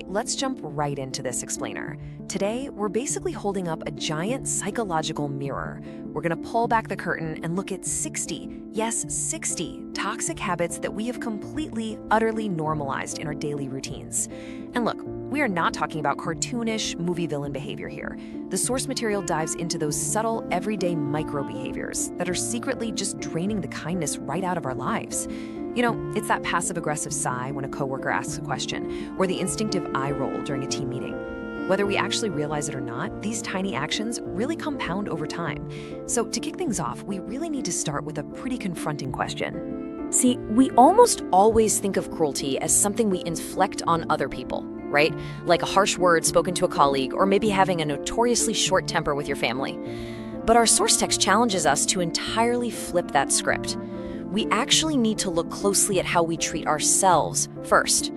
let's jump right into this explainer. Today, we're basically holding up a giant psychological mirror. We're going to pull back the curtain and look at 60, yes, 60 toxic habits that we have completely, utterly normalized in our daily routines. And look, we are not talking about cartoonish movie villain behavior here. The source material dives into those subtle, everyday micro behaviors that are secretly just draining the kindness right out of our lives. You know, it's that passive-aggressive sigh when a coworker asks a question, or the instinctive eye roll during a team meeting. Whether we actually realize it or not, these tiny actions really compound over time. So to kick things off, we really need to start with a pretty confronting question. See, we almost always think of cruelty as something we inflict on other people, right? Like a harsh word spoken to a colleague, or maybe having a notoriously short temper with your family. But our source text challenges us to entirely flip that script. We actually need to look closely at how we treat ourselves first.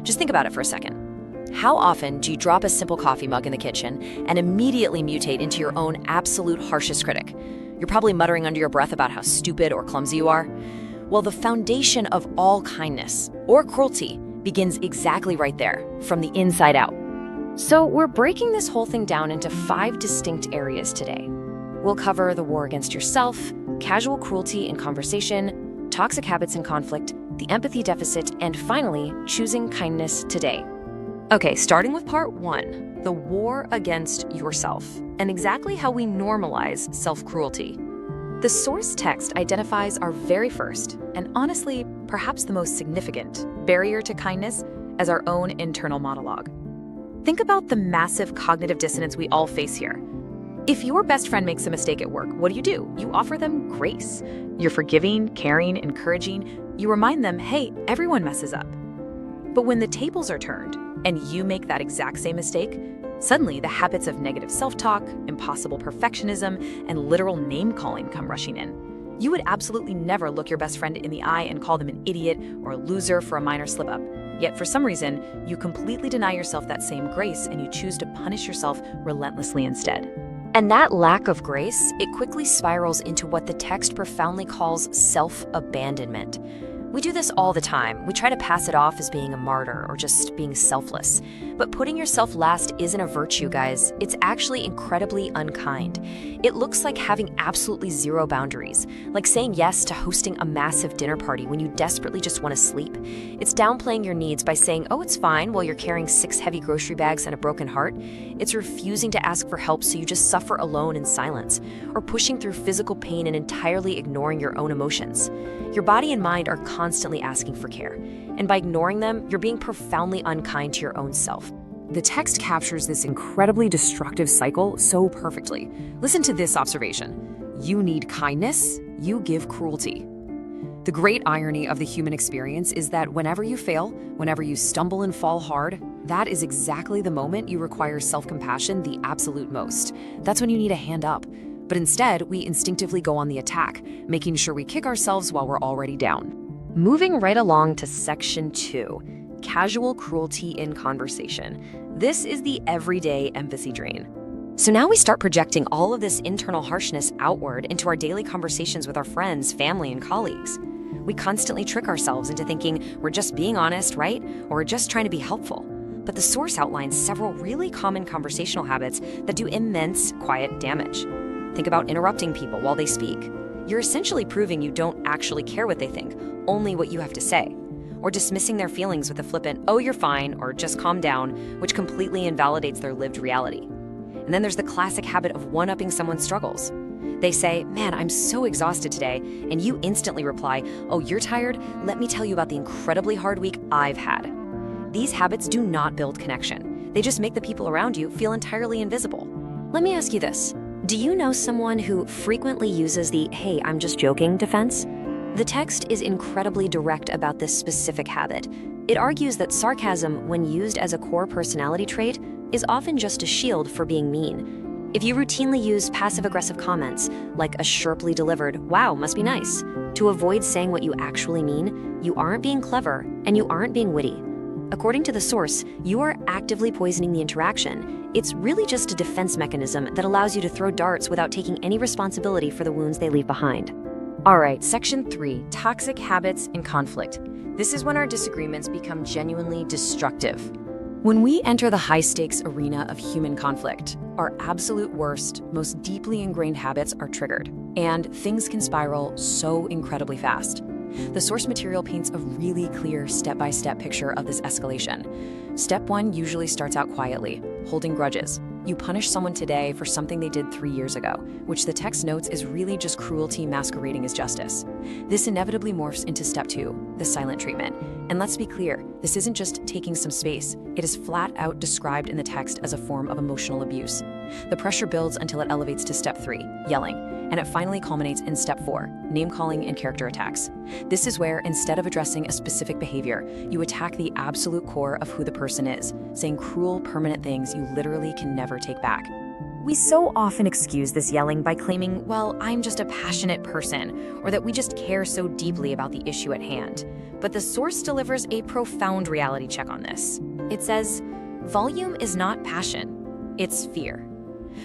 Just think about it for a second. How often do you drop a simple coffee mug in the kitchen and immediately mutate into your own absolute harshest critic? You're probably muttering under your breath about how stupid or clumsy you are. Well, the foundation of all kindness or cruelty begins exactly right there, from the inside out. So we're breaking this whole thing down into 5 distinct areas today. We'll cover the war against yourself, casual cruelty in conversation, toxic habits in conflict, the empathy deficit, and finally, choosing kindness today. Okay, starting with part 1, the war against yourself, and exactly how we normalize self-cruelty. The source text identifies our very first, and honestly, perhaps the most significant, barrier to kindness as our own internal monologue. Think about the massive cognitive dissonance we all face here. If your best friend makes a mistake at work, what do? You offer them grace. You're forgiving, caring, encouraging. You remind them, hey, everyone messes up. But when the tables are turned and you make that exact same mistake, suddenly the habits of negative self-talk, impossible perfectionism, and literal name-calling come rushing in. You would absolutely never look your best friend in the eye and call them an idiot or a loser for a minor slip-up. Yet for some reason, you completely deny yourself that same grace and you choose to punish yourself relentlessly instead. And that lack of grace, it quickly spirals into what the text profoundly calls self-abandonment. We do this all the time. We try to pass it off as being a martyr or just being selfless. But putting yourself last isn't a virtue, guys. It's actually incredibly unkind. It looks like having absolutely zero boundaries, like saying yes to hosting a massive dinner party when you desperately just want to sleep. It's downplaying your needs by saying, oh, it's fine, while you're carrying 6 heavy grocery bags and a broken heart. It's refusing to ask for help so you just suffer alone in silence, or pushing through physical pain and entirely ignoring your own emotions. Your body and mind are constantly asking for care, and by ignoring them, you're being profoundly unkind to your own self. The text captures this incredibly destructive cycle so perfectly. Listen to this observation. You need kindness, you give cruelty. The great irony of the human experience is that whenever you fail, whenever you stumble and fall hard, that is exactly the moment you require self-compassion the absolute most. That's when you need a hand up. But instead, we instinctively go on the attack, making sure we kick ourselves while we're already down. Moving right along to section 2, casual cruelty in conversation. This is the everyday empathy drain. So now we start projecting all of this internal harshness outward into our daily conversations with our friends, family, and colleagues. We constantly trick ourselves into thinking we're just being honest, right? Or we're just trying to be helpful. But the source outlines several really common conversational habits that do immense quiet damage. Think about interrupting people while they speak. You're essentially proving you don't actually care what they think, only what you have to say. Or dismissing their feelings with a flippant, oh, you're fine, or just calm down, which completely invalidates their lived reality. And then there's the classic habit of one-upping someone's struggles. They say, man, I'm so exhausted today, and you instantly reply, oh, you're tired? Let me tell you about the incredibly hard week I've had. These habits do not build connection. They just make the people around you feel entirely invisible. Let me ask you this. Do you know someone who frequently uses the, hey, I'm just joking defense? The text is incredibly direct about this specific habit. It argues that sarcasm, when used as a core personality trait, is often just a shield for being mean. If you routinely use passive-aggressive comments, like a sharply delivered, wow, must be nice, to avoid saying what you actually mean, you aren't being clever and you aren't being witty. According to the source, you are actively poisoning the interaction. It's really just a defense mechanism that allows you to throw darts without taking any responsibility for the wounds they leave behind. All right, section 3, toxic habits in conflict. This is when our disagreements become genuinely destructive. When we enter the high-stakes arena of human conflict, our absolute worst, most deeply ingrained habits are triggered, and things can spiral so incredibly fast. The source material paints a really clear step-by-step picture of this escalation. Step 1 usually starts out quietly, holding grudges. You punish someone today for something they did 3 years ago, which the text notes is really just cruelty masquerading as justice. This inevitably morphs into step 2, the silent treatment. And let's be clear, this isn't just taking some space. It is flat out described in the text as a form of emotional abuse. The pressure builds until it elevates to step 3, yelling, and it finally culminates in step 4, name-calling and character attacks. This is where, instead of addressing a specific behavior, you attack the absolute core of who the person is, saying cruel, permanent things you literally can never take back. We so often excuse this yelling by claiming, well, I'm just a passionate person, or that we just care so deeply about the issue at hand. But the source delivers a profound reality check on this. It says, volume is not passion, it's fear.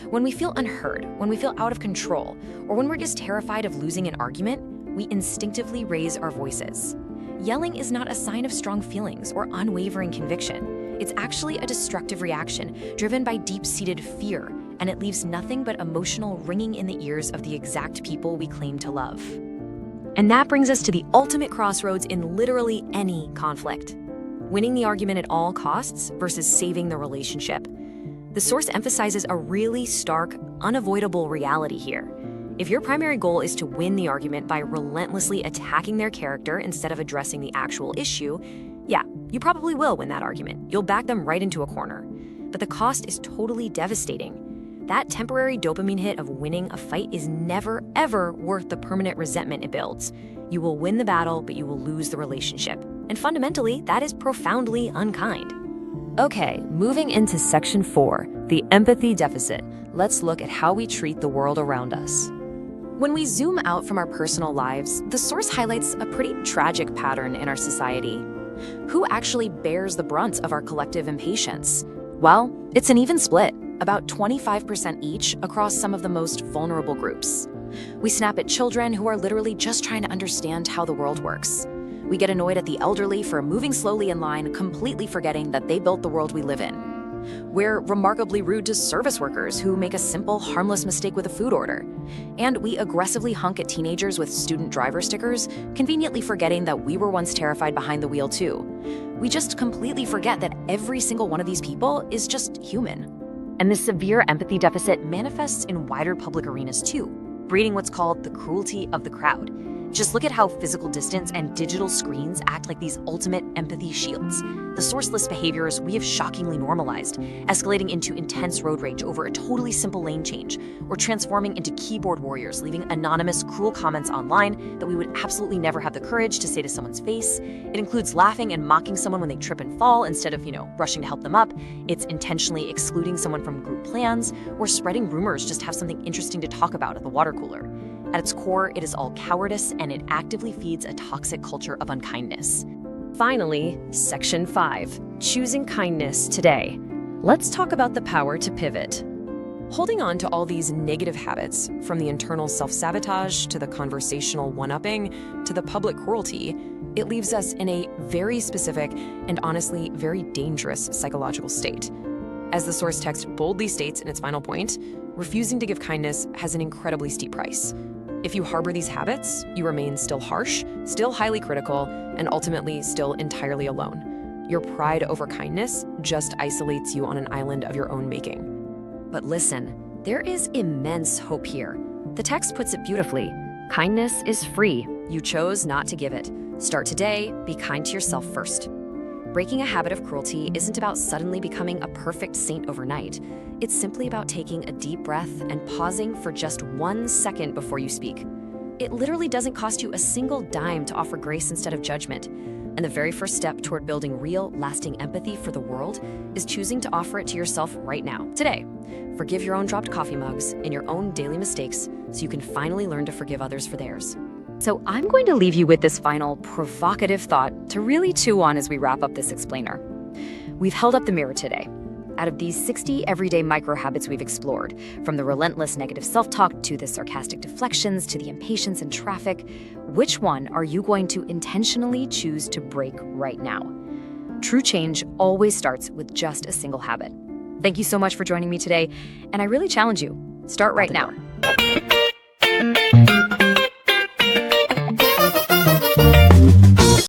When we feel unheard, when we feel out of control, or when we're just terrified of losing an argument, we instinctively raise our voices. Yelling is not a sign of strong feelings or unwavering conviction. It's actually a destructive reaction driven by deep-seated fear, and it leaves nothing but emotional ringing in the ears of the exact people we claim to love. And that brings us to the ultimate crossroads in literally any conflict. Winning the argument at all costs versus saving the relationship. The source emphasizes a really stark, unavoidable reality here. If your primary goal is to win the argument by relentlessly attacking their character instead of addressing the actual issue, yeah, you probably will win that argument. You'll back them right into a corner. But the cost is totally devastating. That temporary dopamine hit of winning a fight is never, ever worth the permanent resentment it builds. You will win the battle, but you will lose the relationship. And fundamentally, that is profoundly unkind. Okay, moving into section 4, the empathy deficit. Let's look at how we treat the world around us. When we zoom out from our personal lives, the source highlights a pretty tragic pattern in our society. Who actually bears the brunt of our collective impatience? Well, it's an even split, about 25% each across some of the most vulnerable groups. We snap at children who are literally just trying to understand how the world works. We get annoyed at the elderly for moving slowly in line, completely forgetting that they built the world we live in. We're remarkably rude to service workers who make a simple, harmless mistake with a food order. And we aggressively hunk at teenagers with student driver stickers, conveniently forgetting that we were once terrified behind the wheel too. We just completely forget that every single one of these people is just human. And this severe empathy deficit manifests in wider public arenas too, breeding what's called the cruelty of the crowd. Just look at how physical distance and digital screens act like these ultimate empathy shields. The sourceless behaviors we have shockingly normalized, escalating into intense road rage over a totally simple lane change, or transforming into keyboard warriors, leaving anonymous, cruel comments online that we would absolutely never have the courage to say to someone's face. It includes laughing and mocking someone when they trip and fall instead of, rushing to help them up. It's intentionally excluding someone from group plans, or spreading rumors just to have something interesting to talk about at the water cooler. At its core, it is all cowardice, and it actively feeds a toxic culture of unkindness. Finally, section 5, choosing kindness today. Let's talk about the power to pivot. Holding on to all these negative habits, from the internal self-sabotage to the conversational one-upping to the public cruelty, it leaves us in a very specific and honestly very dangerous psychological state. As the source text boldly states in its final point, refusing to give kindness has an incredibly steep price. If you harbor these habits, you remain still harsh, still highly critical, and ultimately still entirely alone. Your pride over kindness just isolates you on an island of your own making. But listen, there is immense hope here. The text puts it beautifully. Kindness is free. You chose not to give it. Start today, be kind to yourself first. Breaking a habit of cruelty isn't about suddenly becoming a perfect saint overnight. It's simply about taking a deep breath and pausing for just 1 second before you speak. It literally doesn't cost you a single dime to offer grace instead of judgment. And the very first step toward building real, lasting empathy for the world is choosing to offer it to yourself right now, today. Forgive your own dropped coffee mugs and your own daily mistakes so you can finally learn to forgive others for theirs. So I'm going to leave you with this final provocative thought to really chew on as we wrap up this explainer. We've held up the mirror today. Out of these 60 everyday micro-habits we've explored, from the relentless negative self-talk to the sarcastic deflections to the impatience in traffic, which one are you going to intentionally choose to break right now? True change always starts with just a single habit. Thank you so much for joining me today, and I really challenge you. Start right now.